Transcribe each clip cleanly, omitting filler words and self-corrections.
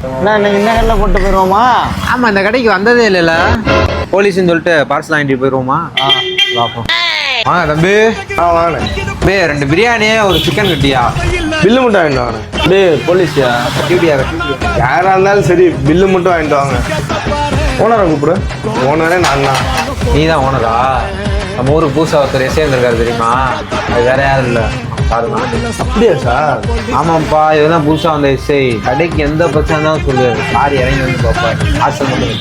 இந்த கடையில் போட்டு போயிடுவோமா? ஆமா, இந்த கடைக்கு வந்ததே இல்லைல்ல. போலீஸ்ன்னு சொல்லிட்டு பார்சல் வாங்கிட்டு போயிடுவோமா? பார்ப்போம். வாங்க தம்பி. வாங்க. பே 2 பிரியாணி ஒரு சிக்கன் கட்டியா. பில்லு மட்டும் வாங்கிட்டு வாங்க. போலீஸியா? கட்டிவிட்டியா? யாரா இருந்தாலும் சரி, பில்லு மட்டும் வாங்கிட்டு வாங்க. ஓனரை கூப்பிடு. ஓனரே நான் தான். நீ தான் ஓனரா? நம்ம ஊருக்கு புதுசாக ஒருத்தர் எஸ்ஏ இருந்திருக்காரு தெரியுமா? அது வேற யாரும் இல்லை, சார் தான். அப்படியா சார்? ஆமாப்பா, இதுதான் புதுசாக வந்த எஸ்ஐ. கடைக்கு எந்த பிரச்சனை இருந்தாலும் சொல்லுவாரு. சார் இறங்கி வந்து பார்ப்பாரு. ஆசல் மட்டும்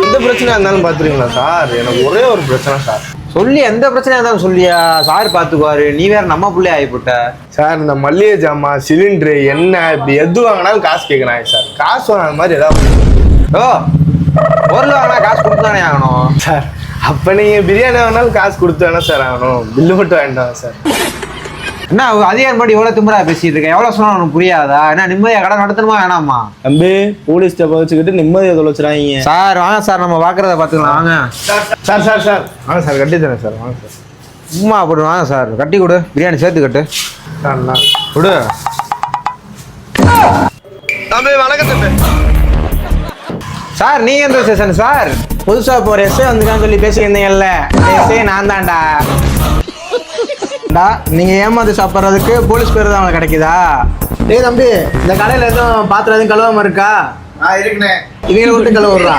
எந்த பிரச்சனையா இருந்தாலும் பார்த்துருங்களா சார்? எனக்கு ஒரே ஒரு பிரச்சனை சார். சொல்லி எந்த பிரச்சனையா இருந்தாலும் சொல்லியா, சார் பார்த்துக்குவாரு. நீ வேற நம்ம பிள்ளைய ஆகிப்பட்ட சார். இந்த மல்லிகை ஜாமான், சிலிண்டரு, எண்ணெய், இப்படி எது வாங்கினாலும் காசு கேட்குறாங்க சார். காசு வாங்கின மாதிரி ஏதாவது. ஓ, பொருள் வாங்கினா காசு கொடுத்து தானே ஆகணும் சார். அப்போ நீங்கள் பிரியாணி வாங்கினாலும் காசு கொடுத்து தானே சார் ஆகணும். பில்லு மட்டும் வாங்கிட்டாங்க சார். என்ன அதிகாரி மட்டும் எவ்வளோ திமுறா பேசிட்டு இருக்கேன்? எவ்வளோ சொன்னா உனக்கு புரியாதா? என்ன நிம்மதியாக கடை நடத்தணுமா வேணாமா? தம்பி, போலீஸ் ஸ்டெப்பை வச்சுக்கிட்டு நிம்மதியை தொலைச்சிடாங்க சார். வாங்க சார், நம்ம பார்க்குறத பார்த்துக்கலாம். வாங்க சார். சார் சார் வாங்க சார், கட்டி தரேன் சார். வாங்க சார். சும்மா அப்படி வாங்க சார், கட்டி கொடு. பிரியாணி சேர்த்து கட்டு சார். கொடு தம்பி. வணக்கம் தம்பி. சார். நீங்க எந்த ஸ்டேஷன் சார்? புதுசா போற எஸ்ஐ வந்துக்கான்னு சொல்லி பேசியிருந்தீங்கல்ல, எஸ்ஐ நான் தான்டா. நீங்க ஏமாந்து சாப்பிட்றதுக்கு போலீஸ் பேர் தான் உங்களுக்கு கிடைக்குதா? டேய் தம்பி, இந்த கடையில எதுவும் பாத்திரம் எதுவும் கழுவாம இருக்கா? இருக்குண்ணே. இவங்களை விட்டு கழுவுறா.